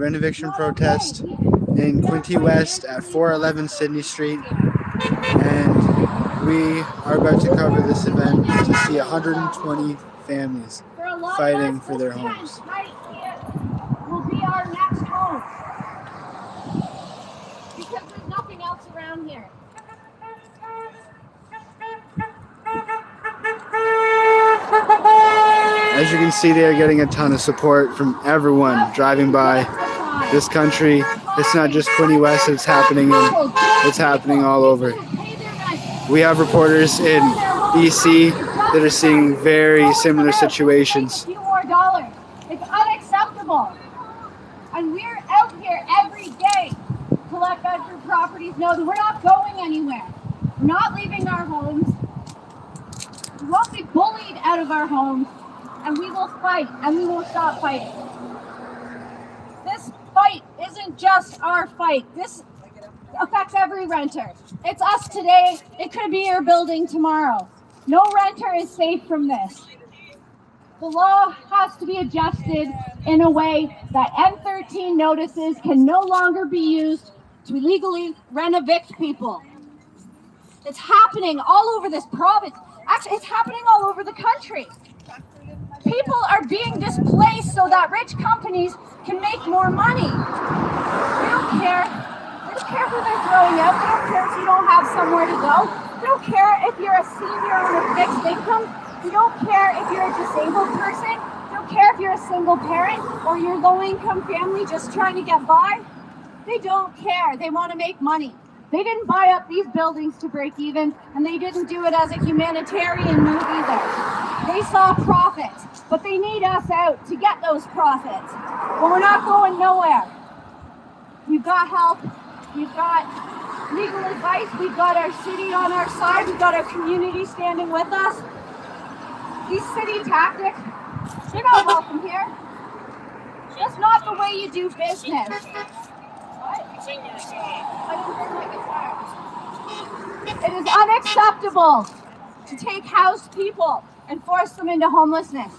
Renoviction protest in Quinte West at 411 Sydney Street, and we are about to cover this event to see 120 families fighting for their homes. Right here will be our next home because there's nothing else around here. As you can see, they are getting a ton of support from everyone driving by this country. It's not just Quinte West, it's happening all over. We have reporters in BC that are seeing very similar situations. A few more dollars. It's unacceptable. And we're out here every day to let Bedford Properties know that we're not going anywhere. We're not leaving our homes. We won't be bullied out of our homes. And we will fight, and we won't stop fighting. This fight isn't just our fight. This affects every renter. It's us today. It could be your building tomorrow. No renter is safe from this. The law has to be adjusted in a way that N13 notices can no longer be used to illegally rent-evict people. It's happening all over this province. Actually, it's happening all over the country. People are being displaced so that rich companies can make more money. They don't care. They don't care who they're throwing out. They don't care if you don't have somewhere to go. They don't care if you're a senior on a fixed income. They don't care if you're a disabled person. They don't care if you're a single parent or you're a low-income family just trying to get by. They don't care. They want to make money. They didn't buy up these buildings to break even, and they didn't do it as a humanitarian move either. They saw profits, but they need us out to get those profits. But we're not going nowhere. We've got help. We've got legal advice. We've got our city on our side. We've got our community standing with us. These city tactics, you're not welcome here. That's not the way you do business. It is unacceptable to take housed people and force them into homelessness.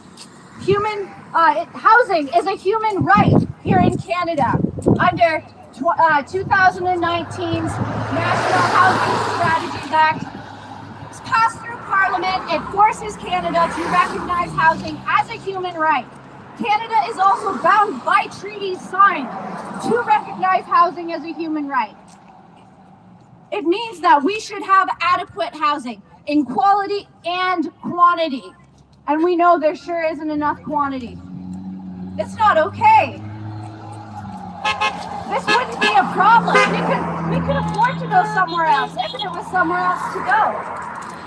Housing is a human right here in Canada under 2019's National Housing Strategies Act. It's passed through Parliament. It forces Canada to recognize housing as a human right. Canada is also bound by treaties signed to recognize housing as a human right. It means that we should have adequate housing in quality and quantity. And we know there sure isn't enough quantity. It's not okay. This wouldn't be a problem. We could afford to go somewhere else if there was somewhere else to go.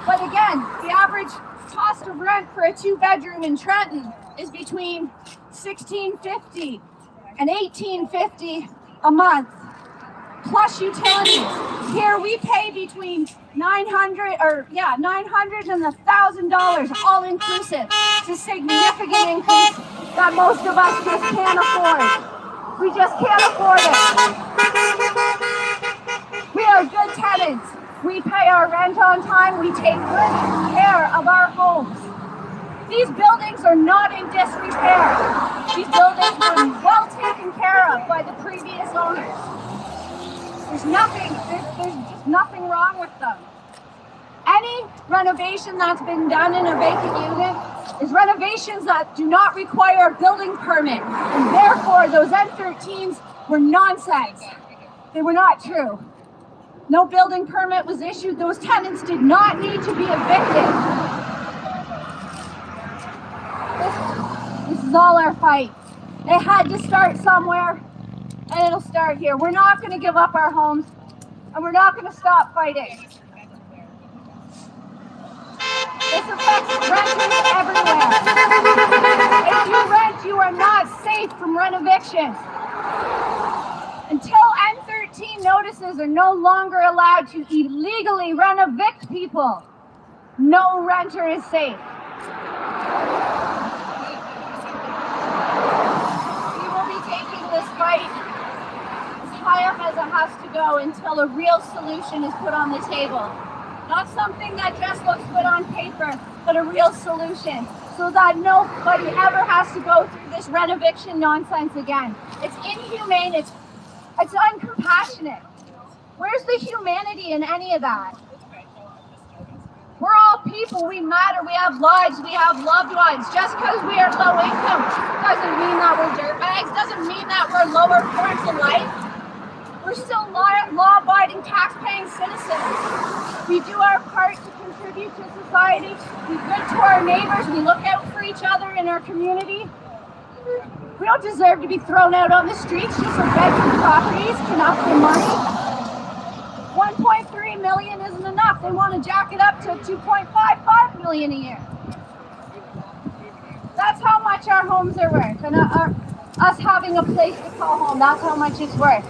But again, the average cost of rent for a 2-bedroom in Trenton is between $1,650 and $1,850 a month, plus utilities. Here we pay between $900 and $1,000 all inclusive. It's a significant increase that most of us just can't afford. We just can't afford it. We are good tenants. We pay our rent on time. We take good care of our homes. These buildings are not in disrepair. These buildings were well taken care of by the previous owners. There's just nothing wrong with them. Any renovation that's been done in a vacant unit is renovations that do not require a building permit, and therefore those N13s were nonsense. They were not true. No building permit was issued. Those tenants did not need to be evicted. This is all our fight. It had to start somewhere, and it'll start here. We're not going to give up our homes, and we're not going to stop fighting. This affects renters everywhere. If you rent, you are not safe from renoviction. Until N13 notices are no longer allowed to illegally rent-evict people, no renter is safe. We will be taking this fight as high up as it has to go until a real solution is put on the table. Not something that just looks good on paper, but a real solution. so that nobody ever has to go through this renoviction nonsense again. It's inhumane, it's uncompassionate. Where's the humanity in any of that? We're all people, we matter, we have lives, we have loved ones. Just because we are low income doesn't mean that we're dirtbags, doesn't mean that we're lower forms of life. We're still law-abiding, tax-paying citizens. We do our part to contribute to society. We're good to our neighbors. We look out for each other in our community. We don't deserve to be thrown out on the streets just for bedroom properties, corrupting money. 1.3 million isn't enough. They want to jack it up to 2.55 million a year. That's how much our homes are worth, and us having a place to call home, that's how much it's worth.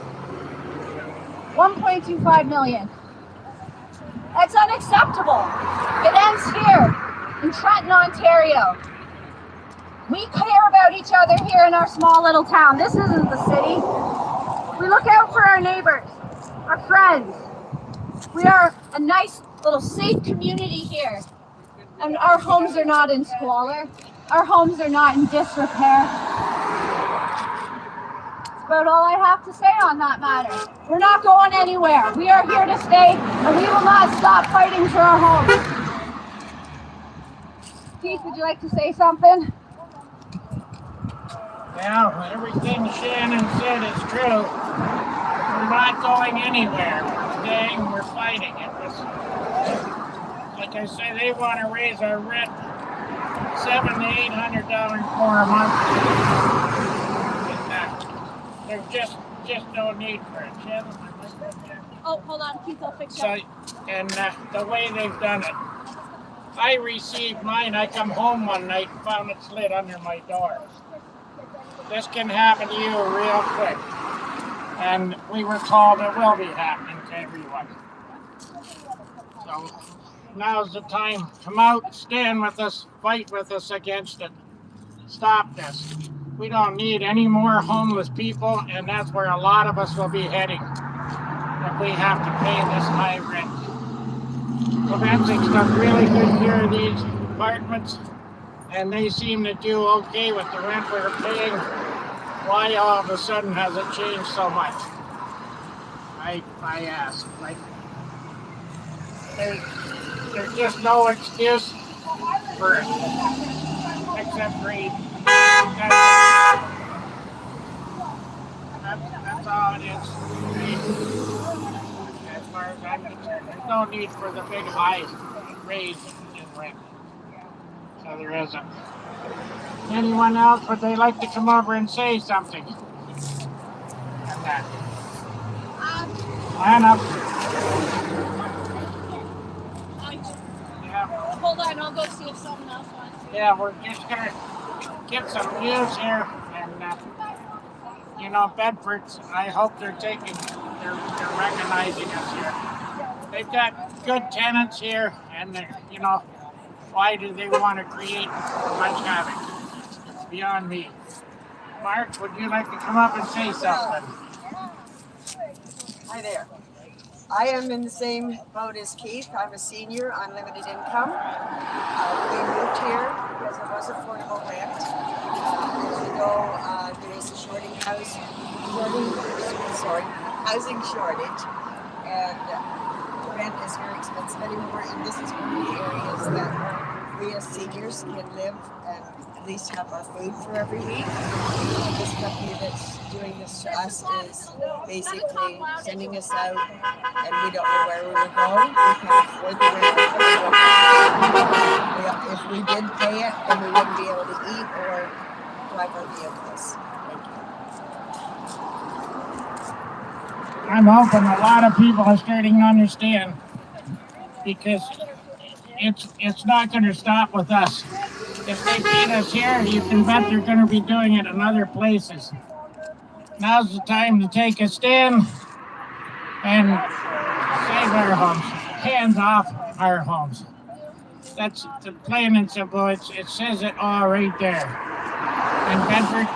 1.25 million. That's unacceptable. It ends here in Trenton, Ontario. We care about each other here in our small little town. This isn't the city. We look out for our neighbors, our friends. We are a nice little safe community here. And our homes are not in squalor. Our homes are not in disrepair. That's about all I have to say on that matter. We're not going anywhere. We are here to stay, and we will not stop fighting for our homes. Keith, would you like to say something? Well, everything Shannon said is true. We're not going anywhere. We're staying, we're fighting. It was, like I say, they want to raise our rent $700 to $800 more a month. There's just no need for it. Shannon? Oh, hold on, Keith, I'll fix So, it. and the way they've done it, I received mine. I come home one night and found it slid under my door. This can happen to you real quick. And we were told it will be happening to everyone. So now's the time. Come out, stand with us, fight with us against it. Stop this. We don't need any more homeless people, and that's where a lot of us will be heading if we have to pay this high rent. Quinte's done really good here in these apartments, and they seem to do okay with the rent we're paying. Why all of a sudden has it changed so much? I ask. Like, there's just no excuse for it except greed. That's all it is. As far as I'm concerned, there's no need for the big high raise in rent. So there isn't. Anyone else, would they like to come over and say something? And that. Line up. Yeah. Hold on, I'll go see if someone else wants to. Yeah, we're just gonna get some news here, and you know, Bedford's. I hope they're recognizing us here. They've got good tenants here, and you know, why do they want to create much havoc? It's beyond me. Mark, would you like to come up and say something? Hi there. I am in the same boat as Keith. I'm a senior on limited income. We moved here because it was affordable rent. As you know, there is a housing shortage, and rent is very expensive anymore. And this is one of the areas that we as seniors can live and at least have our food for every week. This company that's doing this to us is basically sending us out, and we don't know where we will go. We can't afford the rent. If we did pay it, then we wouldn't be able to eat or drive our vehicles. Thank you. I'm hoping a lot of people are starting to understand, because it's not going to stop with us. If they beat us here, you can bet they're going to be doing it in other places. Now's the time to take a stand and save our homes. Hands off our homes. That's the plain and simple. It says it all right there. In Bedford,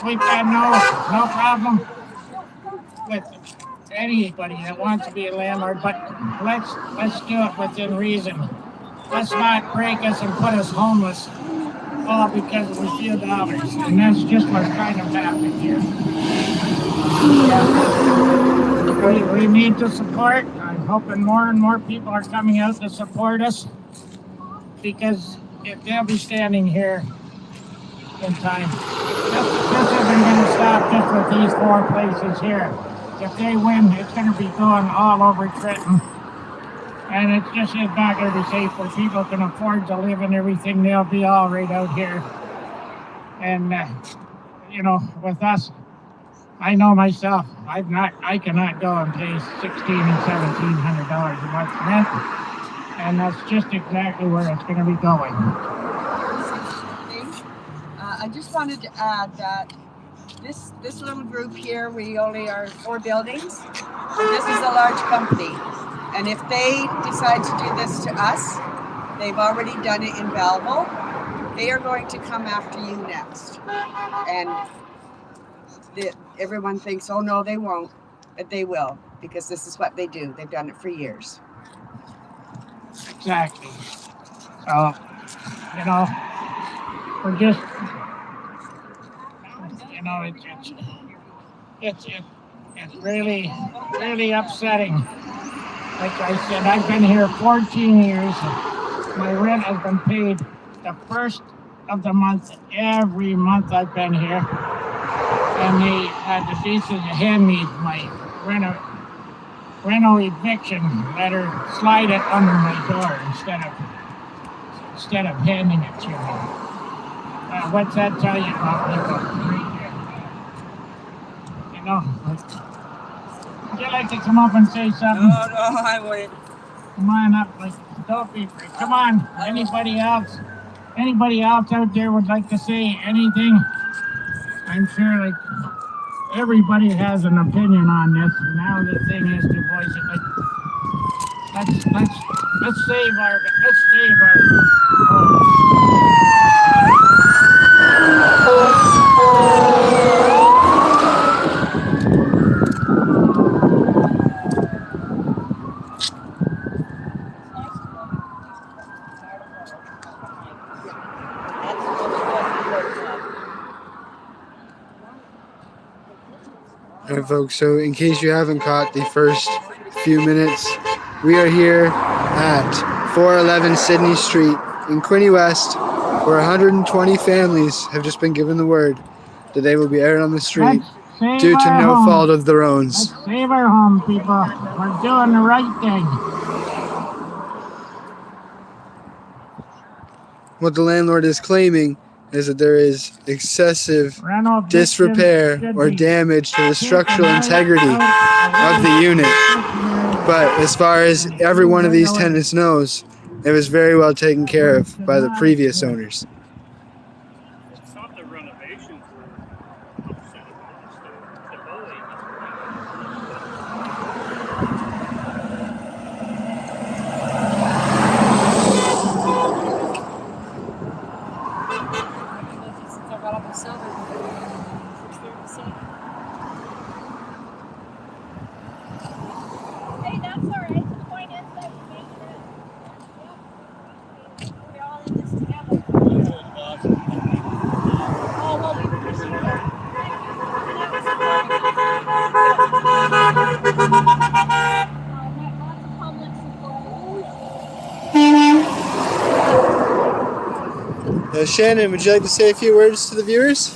we've got no problem with anybody that wants to be a landlord, but let's do it within reason. let's not break us and put us homeless all because of a few dollars. And that's just what's kind of happening here. We need to support. I'm hoping more and more people are coming out to support us because if they'll be standing here in time. This isn't going to stop just with these 4 places here. If they win, it's going to be going all over Trenton. And it just is not going to be safe where people can afford to live and everything. They'll be all right out here. And, you know, with us, I know myself, I cannot go and pay $1,600 and $1,700 a month rent. And that's just exactly where it's going to be going. I just wanted to add that this little group here, we only are 4 buildings. This is a large company. And if they decide to do this to us, they've already done it in Belleville, they are going to come after you next. And everyone thinks, oh no, they won't, but they will, because this is what they do. They've done it for years. Exactly. So, you know, we're just, you know, it's really, really upsetting. Like I said, I've been here 14 years. My rent has been paid the first of the month, every month I've been here. And they had the decency to hand me my Renoviction letter, slide it under my door instead of handing it to me. What's that tell you about people? You know, would you like to come up and say something? No, I wouldn't. Come on up, like, don't be afraid. Come on, anybody else out there would like to say anything? I'm sure, like, everybody has an opinion on this. Now the thing is to voice it. Like, let's save our. Alright folks, so in case you haven't caught the first few minutes, we are here at 411 Sydney Street in Quinte West, where 120 families have just been given the word that they will be out on the street due to no fault of their own. Let's save our home, people. We're doing the right thing. What the landlord is claiming is that there is excessive disrepair or damage to the structural integrity of the unit. But as far as every one of these tenants knows, it was very well taken care of by the previous owners. It's not the renovations were upset about the building. Hey, that's all right. The point is that we make it. Yep. We're all in this together. Oh, well, we were just here. Lots of public support. Shannon, would you like to say a few words to the viewers?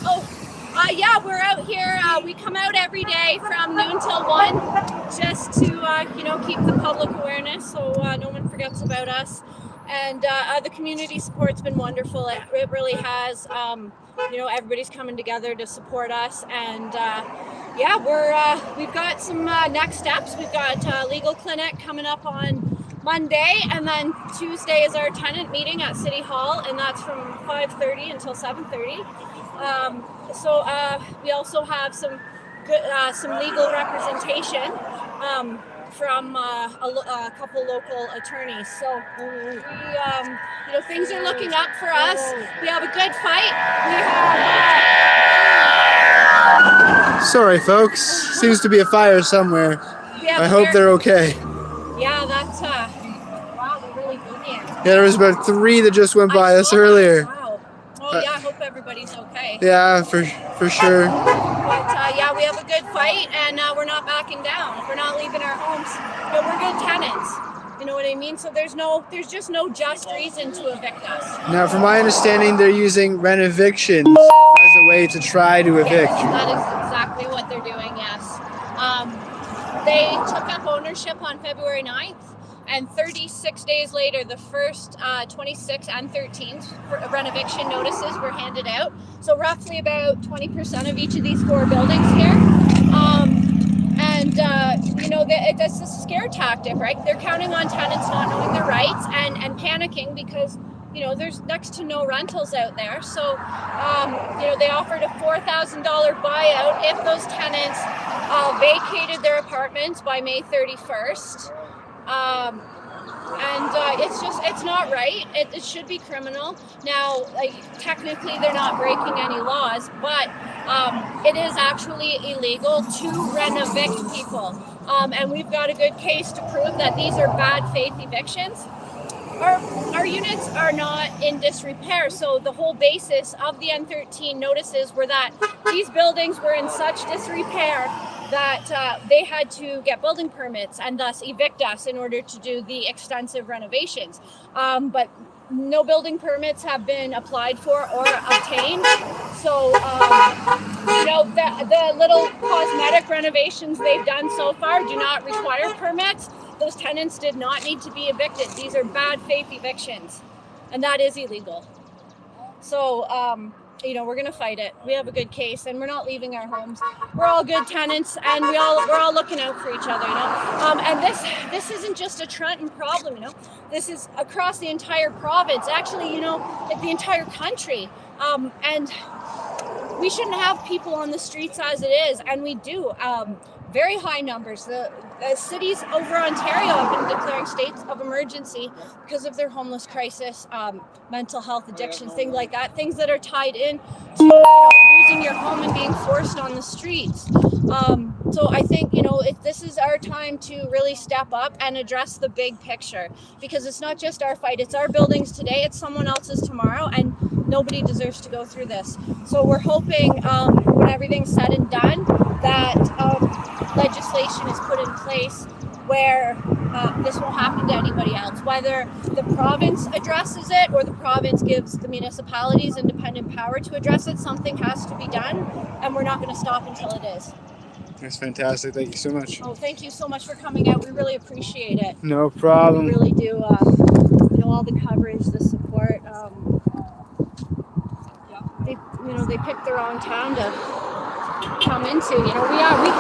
Yeah, we're out here. We come out every day from noon till 1 just to, keep the public awareness so no one forgets about us. And the community support's been wonderful. It really has. Everybody's coming together to support us. And we've got some next steps. We've got a legal clinic coming up on Monday, and then Tuesday is our tenant meeting at City Hall, and that's from 5:30 until 7:30. We also have some legal representation from a couple local attorneys. So things are looking up for us. We have a good fight. Sorry folks, seems to be a fire somewhere. I hope they're okay. Yeah, that's wow, they're really booming. Yeah, there was about 3 that just went by us saw that. earlier. Wow. Well, yeah, I hope everybody's okay. Yeah, for sure. But yeah, we have a good fight, and we're not backing down. We're not leaving our homes. You know, we're good tenants. You know what I mean? So there's just no just reason to evict us. Now, from my understanding, they're using Renoviction as a way to try to evict. Yes, that is exactly what they're doing, yes. They took up ownership on February 9th, and 36 days later, the first 26th and 13th Renoviction notices were handed out. So roughly about 20% of each of these 4 buildings here. You know, it's a scare tactic, right? They're counting on tenants not knowing their rights and panicking because, you know, there's next to no rentals out there. So, you know, they offered a $4,000 buyout if those tenants vacated their apartments by May 31st. It's not right. It should be criminal. Now, like, technically they're not breaking any laws, but it is actually illegal to renovict people. And we've got a good case to prove that these are bad faith evictions. Our units are not in disrepair, so the whole basis of the N13 notices were that these buildings were in such disrepair that they had to get building permits and thus evict us in order to do the extensive renovations. But no building permits have been applied for or obtained. So, you know, the little cosmetic renovations they've done so far do not require permits. Those tenants did not need to be evicted. These are bad faith evictions, and that is illegal. So, you know, we're going to fight it. We have a good case, and we're not leaving our homes. We're all good tenants, and we're all looking out for each other, you know. And this isn't just a Trenton problem, you know. This is across the entire province, actually, you know, the entire country. And we shouldn't have people on the streets as it is, and we do. Very high numbers. The cities over Ontario have been declaring states of emergency because of their homeless crisis, mental health addictions, things like that, things that are tied in to, you know, losing your home and being forced on the streets. So I think, you know, this is our time to really step up and address the big picture, because it's not just our fight, it's our buildings today, it's someone else's tomorrow, and nobody deserves to go through this. So we're hoping when everything's said and done that legislation is put in place where this won't happen to anybody else, whether the province addresses it or the province gives the municipalities independent power to address it. Something has to be done, and we're not going to stop until it is. That's fantastic. Thank you so much. Oh, thank you so much for coming out. We really appreciate it. No problem. We really do. You know, all the coverage, the support. They picked the wrong town to come into. You know, we